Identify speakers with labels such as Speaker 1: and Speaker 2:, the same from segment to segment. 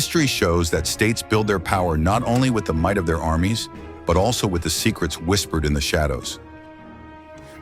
Speaker 1: History shows that states build their power not only with the might of their armies, but also with the secrets whispered in the shadows.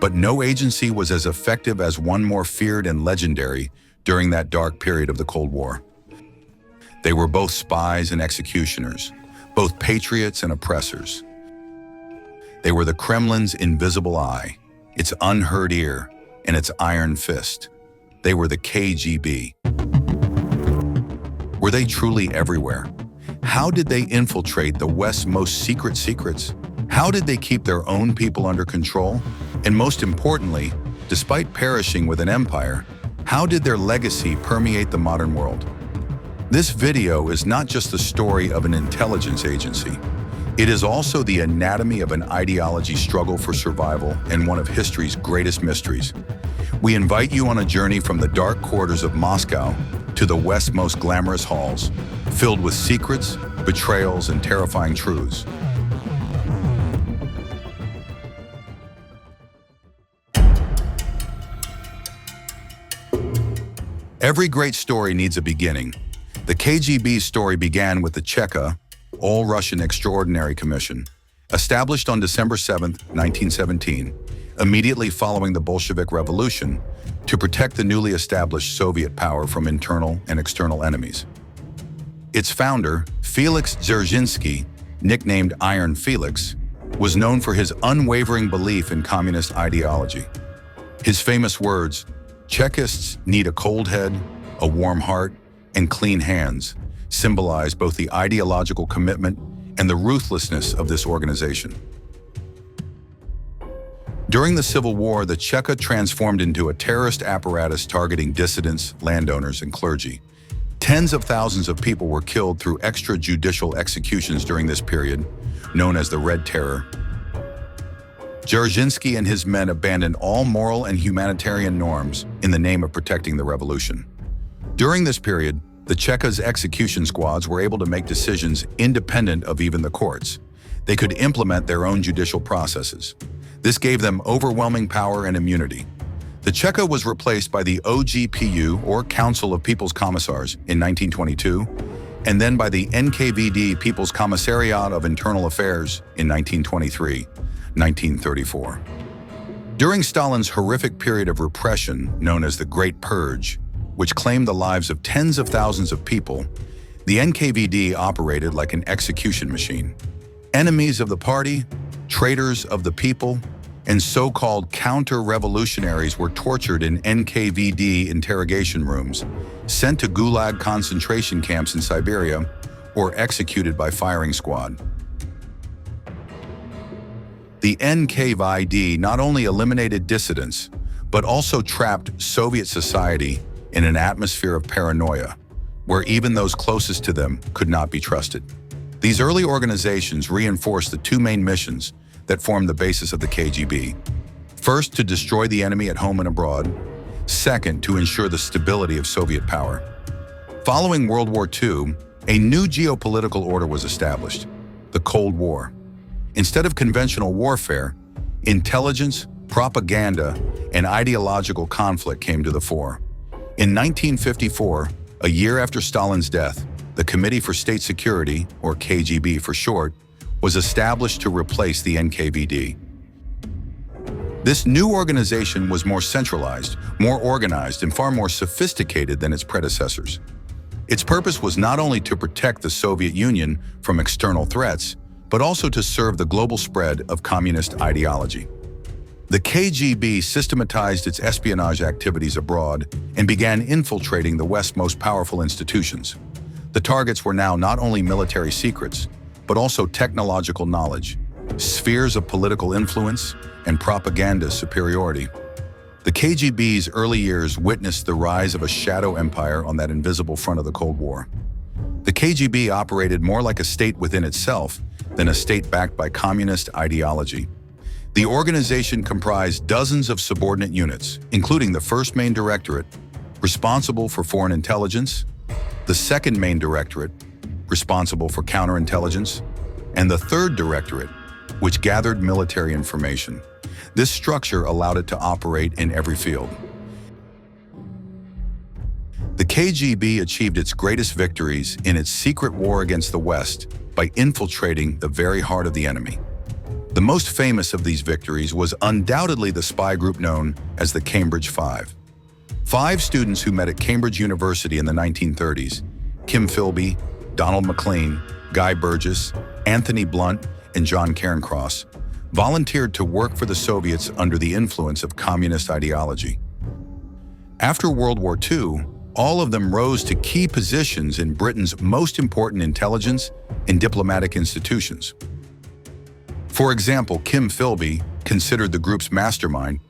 Speaker 1: But no agency was as effective as one more feared and legendary during that dark period of the Cold War. They were both spies and executioners, both patriots and oppressors. They were the Kremlin's invisible eye, its unheard ear, and its iron fist. They were the KGB. Were they truly everywhere? How did they infiltrate the West's most secret secrets? How did they keep their own people under control? And most importantly, despite perishing with an empire, how did their legacy permeate the modern world? This video is not just the story of an intelligence agency. It is also the anatomy of an ideology struggle for survival and one of history's greatest mysteries. We invite you on a journey from the dark corridors of Moscow to the West's most glamorous halls, filled with secrets, betrayals, and terrifying truths. Every great story needs a beginning. The KGB's story began with the Cheka, All-Russian Extraordinary Commission, established on December 7, 1917, immediately following the Bolshevik Revolution, to protect the newly established Soviet power from internal and external enemies. Its founder, Felix Dzerzhinsky, nicknamed Iron Felix, was known for his unwavering belief in communist ideology. His famous words, "Chekists need a cold head, a warm heart, and clean hands," symbolize both the ideological commitment and the ruthlessness of this organization. During the Civil War, the Cheka transformed into a terrorist apparatus targeting dissidents, landowners, and clergy. Tens of thousands of people were killed through extrajudicial executions during this period, known as the Red Terror. Dzerzhinsky and his men abandoned all moral and humanitarian norms in the name of protecting the revolution. During this period, the Cheka's execution squads were able to make decisions independent of even the courts. They could implement their own judicial processes. This gave them overwhelming power and immunity. The Cheka was replaced by the OGPU, or Council of People's Commissars, in 1922, and then by the NKVD People's Commissariat of Internal Affairs in 1923-1934. During Stalin's horrific period of repression, known as the Great Purge, which claimed the lives of tens of thousands of people, the NKVD operated like an execution machine. Enemies of the party, traitors of the people, and so-called counter-revolutionaries were tortured in NKVD interrogation rooms, sent to Gulag concentration camps in Siberia, or executed by firing squad. The NKVD not only eliminated dissidents, but also trapped Soviet society in an atmosphere of paranoia, where even those closest to them could not be trusted. These early organizations reinforced the two main missions that formed the basis of the KGB. First, to destroy the enemy at home and abroad. Second, to ensure the stability of Soviet power. Following World War II, a new geopolitical order was established, the Cold War. Instead of conventional warfare, intelligence, propaganda, and ideological conflict came to the fore. In 1954, a year after Stalin's death, the Committee for State Security, or KGB for short, was established to replace the NKVD. This new organization was more centralized, more organized, and far more sophisticated than its predecessors. Its purpose was not only to protect the Soviet Union from external threats, but also to serve the global spread of communist ideology. The KGB systematized its espionage activities abroad and began infiltrating the West's most powerful institutions. The targets were now not only military secrets, but also technological knowledge, spheres of political influence, and propaganda superiority. The KGB's early years witnessed the rise of a shadow empire on that invisible front of the Cold War. The KGB operated more like a state within itself than a state backed by communist ideology. The organization comprised dozens of subordinate units, including the first main directorate, responsible for foreign intelligence, the second main directorate, responsible for counterintelligence, and the third directorate, which gathered military information. This structure allowed it to operate in every field. The KGB achieved its greatest victories in its secret war against the West by infiltrating the very heart of the enemy. The most famous of these victories was undoubtedly the spy group known as the Cambridge Five. 5 students who met at Cambridge University in the 1930s, Kim Philby, Donald Maclean, Guy Burgess, Anthony Blunt, and John Cairncross, volunteered to work for the Soviets under the influence of communist ideology. After World War II, all of them rose to key positions in Britain's most important intelligence and diplomatic institutions. For example, Kim Philby, considered the group's mastermind,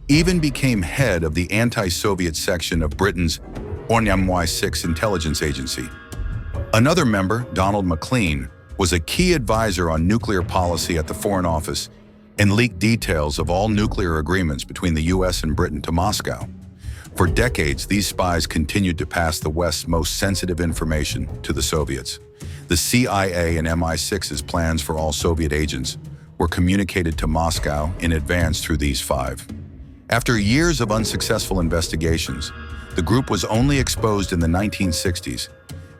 Speaker 1: even became head of the anti-Soviet section of Britain's MI6 intelligence agency. Another member, Donald Maclean, was a key advisor on nuclear policy at the Foreign Office and leaked details of all nuclear agreements between the US and Britain to Moscow. For decades, these spies continued to pass the West's most sensitive information to the Soviets. The CIA and MI6's plans for all Soviet agents were communicated to Moscow in advance through these 5. After years of unsuccessful investigations, the group was only exposed in the 1960s.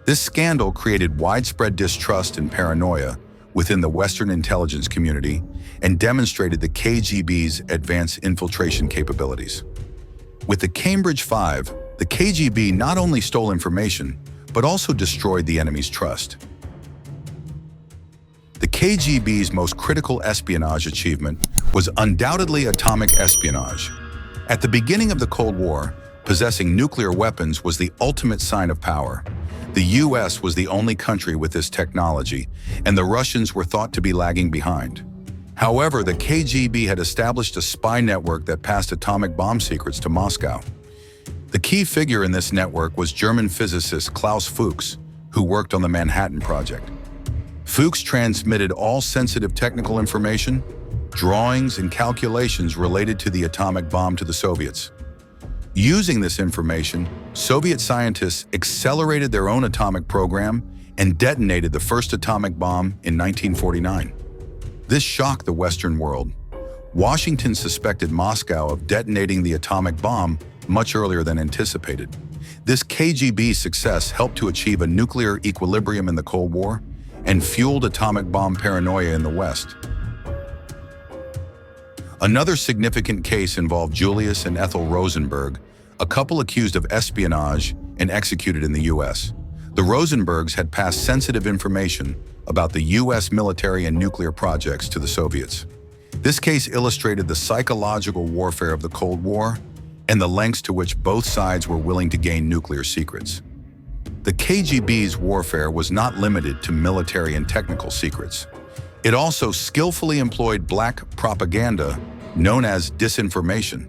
Speaker 1: This scandal created widespread distrust and paranoia within the Western intelligence community and demonstrated the KGB's advanced infiltration capabilities. With the Cambridge Five, the KGB not only stole information, but also destroyed the enemy's trust. The KGB's most critical espionage achievement was undoubtedly atomic espionage. At the beginning of the Cold War, possessing nuclear weapons was the ultimate sign of power. The US was the only country with this technology, and the Russians were thought to be lagging behind. However, the KGB had established a spy network that passed atomic bomb secrets to Moscow. The key figure in this network was German physicist Klaus Fuchs, who worked on the Manhattan Project. Fuchs transmitted all sensitive technical information, drawings, and calculations related to the atomic bomb to the Soviets. Using this information, Soviet scientists accelerated their own atomic program and detonated the first atomic bomb in 1949. This shocked the Western world. Washington suspected Moscow of detonating the atomic bomb much earlier than anticipated. This KGB success helped to achieve a nuclear equilibrium in the Cold War and fueled atomic bomb paranoia in the West. Another significant case involved Julius and Ethel Rosenberg, a couple accused of espionage and executed in the US. The Rosenbergs had passed sensitive information about the US military and nuclear projects to the Soviets. This case illustrated the psychological warfare of the Cold War and the lengths to which both sides were willing to gain nuclear secrets. The KGB's warfare was not limited to military and technical secrets. It also skillfully employed black propaganda known as disinformation.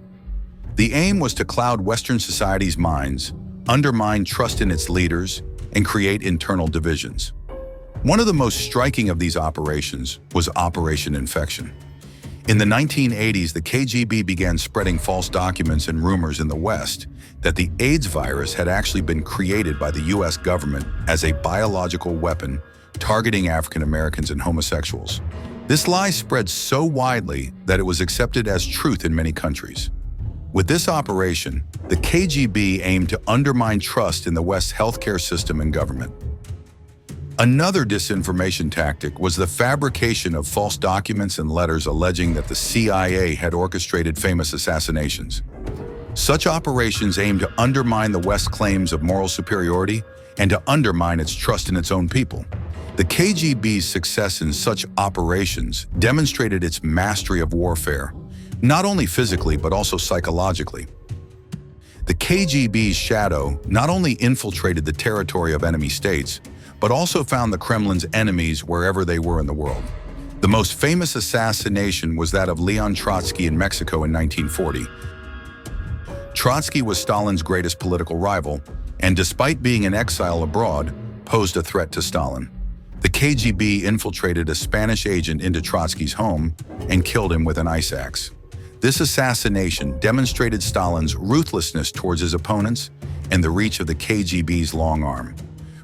Speaker 1: The aim was to cloud Western society's minds, undermine trust in its leaders, and create internal divisions. One of the most striking of these operations was Operation Infection. In the 1980s, the KGB began spreading false documents and rumors in the West that the AIDS virus had actually been created by the US government as a biological weapon targeting African Americans and homosexuals. This lie spread so widely that it was accepted as truth in many countries. With this operation, the KGB aimed to undermine trust in the West's healthcare system and government. Another disinformation tactic was the fabrication of false documents and letters alleging that the CIA had orchestrated famous assassinations. Such operations aimed to undermine the West's claims of moral superiority and to undermine its trust in its own people. The KGB's success in such operations demonstrated its mastery of warfare, not only physically but also psychologically. The KGB's shadow not only infiltrated the territory of enemy states, but also found the Kremlin's enemies wherever they were in the world. The most famous assassination was that of Leon Trotsky in Mexico in 1940. Trotsky was Stalin's greatest political rival, and despite being in exile abroad, posed a threat to Stalin. The KGB infiltrated a Spanish agent into Trotsky's home and killed him with an ice axe. This assassination demonstrated Stalin's ruthlessness towards his opponents and the reach of the KGB's long arm.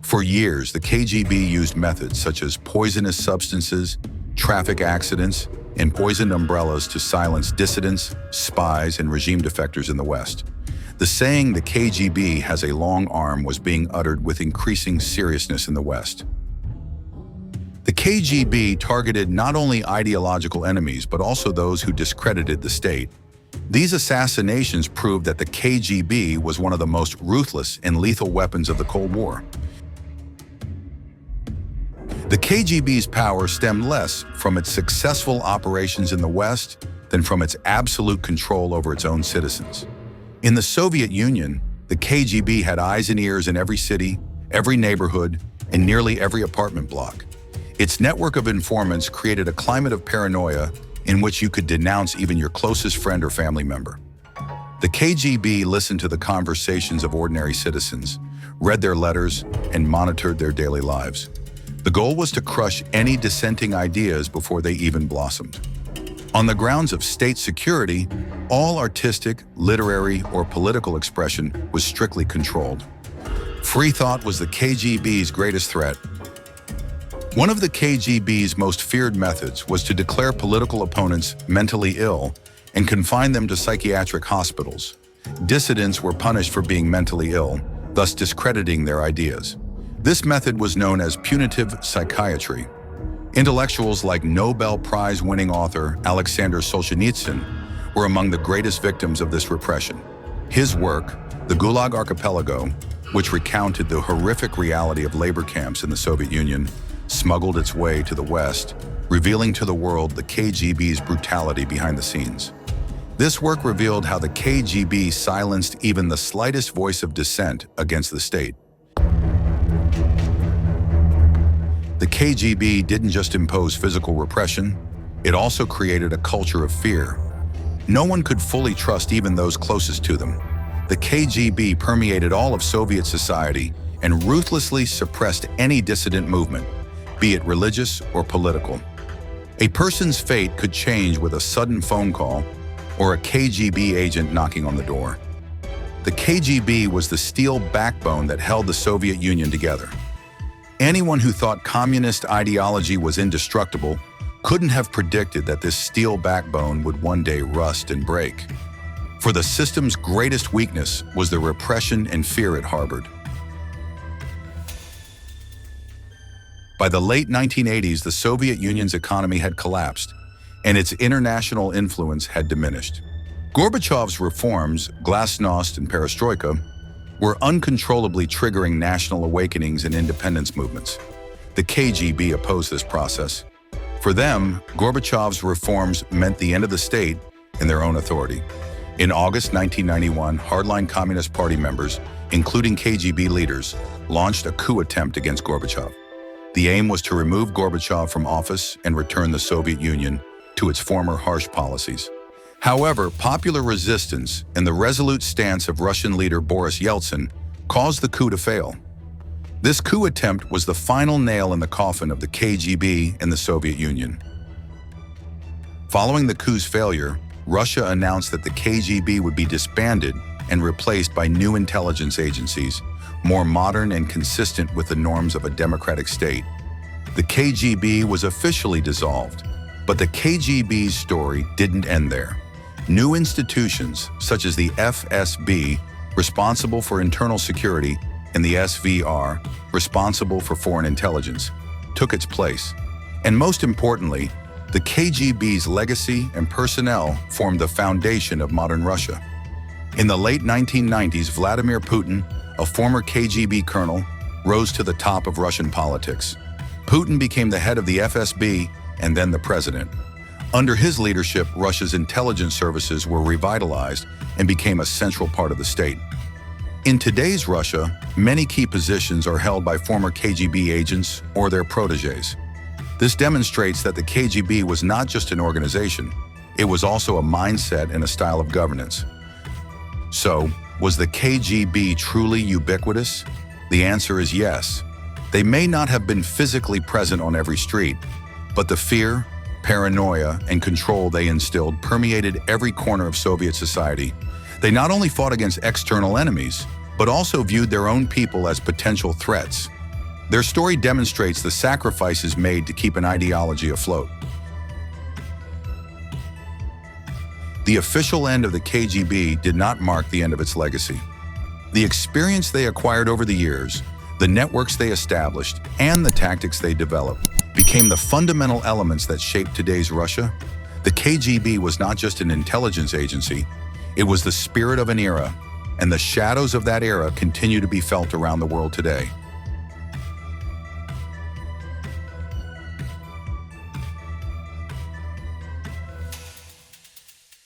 Speaker 1: For years, the KGB used methods such as poisonous substances, traffic accidents, and poisoned umbrellas to silence dissidents, spies, and regime defectors in the West. The saying "the KGB has a long arm" was being uttered with increasing seriousness in the West. The KGB targeted not only ideological enemies but also those who discredited the state. These assassinations proved that the KGB was one of the most ruthless and lethal weapons of the Cold War. The KGB's power stemmed less from its successful operations in the West than from its absolute control over its own citizens. In the Soviet Union, the KGB had eyes and ears in every city, every neighborhood, and nearly every apartment block. Its network of informants created a climate of paranoia in which you could denounce even your closest friend or family member. The KGB listened to the conversations of ordinary citizens, read their letters, and monitored their daily lives. The goal was to crush any dissenting ideas before they even blossomed. On the grounds of state security, all artistic, literary, or political expression was strictly controlled. Free thought was the KGB's greatest threat. One of the KGB's most feared methods was to declare political opponents mentally ill and confine them to psychiatric hospitals. Dissidents were punished for being mentally ill, thus discrediting their ideas. This method was known as punitive psychiatry. Intellectuals like Nobel Prize-winning author Alexander Solzhenitsyn were among the greatest victims of this repression. His work, The Gulag Archipelago, which recounted the horrific reality of labor camps in the Soviet Union, smuggled its way to the West, revealing to the world the KGB's brutality behind the scenes. This work revealed how the KGB silenced even the slightest voice of dissent against the state. The KGB didn't just impose physical repression, it also created a culture of fear. No one could fully trust even those closest to them. The KGB permeated all of Soviet society and ruthlessly suppressed any dissident movement, be it religious or political. A person's fate could change with a sudden phone call or a KGB agent knocking on the door. The KGB was the steel backbone that held the Soviet Union together. Anyone who thought communist ideology was indestructible couldn't have predicted that this steel backbone would one day rust and break. For the system's greatest weakness was the repression and fear it harbored. By the late 1980s, the Soviet Union's economy had collapsed, and its international influence had diminished. Gorbachev's reforms, glasnost and perestroika, were uncontrollably triggering national awakenings and independence movements. The KGB opposed this process. For them, Gorbachev's reforms meant the end of the state and their own authority. In August 1991, hardline Communist Party members, including KGB leaders, launched a coup attempt against Gorbachev. The aim was to remove Gorbachev from office and return the Soviet Union to its former harsh policies. However, popular resistance and the resolute stance of Russian leader Boris Yeltsin caused the coup to fail. This coup attempt was the final nail in the coffin of the KGB and the Soviet Union. Following the coup's failure, Russia announced that the KGB would be disbanded and replaced by new intelligence agencies, more modern and consistent with the norms of a democratic state. The KGB was officially dissolved, but the KGB's story didn't end there. New institutions, such as the FSB, responsible for internal security, and the SVR, responsible for foreign intelligence, took its place. And most importantly, the KGB's legacy and personnel formed the foundation of modern Russia. In the late 1990s, Vladimir Putin, a former KGB colonel, rose to the top of Russian politics. Putin became the head of the FSB and then the president. Under his leadership, Russia's intelligence services were revitalized and became a central part of the state. In today's Russia, many key positions are held by former KGB agents or their protégés. This demonstrates that the KGB was not just an organization, it was also a mindset and a style of governance. So, was the KGB truly ubiquitous? The answer is yes. They may not have been physically present on every street, but the fear, paranoia, and control they instilled permeated every corner of Soviet society. They not only fought against external enemies, but also viewed their own people as potential threats. Their story demonstrates the sacrifices made to keep an ideology afloat. The official end of the KGB did not mark the end of its legacy. The experience they acquired over the years, the networks they established, and the tactics they developed became the fundamental elements that shaped today's Russia. The KGB was not just an intelligence agency, it was the spirit of an era, and the shadows of that era continue to be felt around the world today.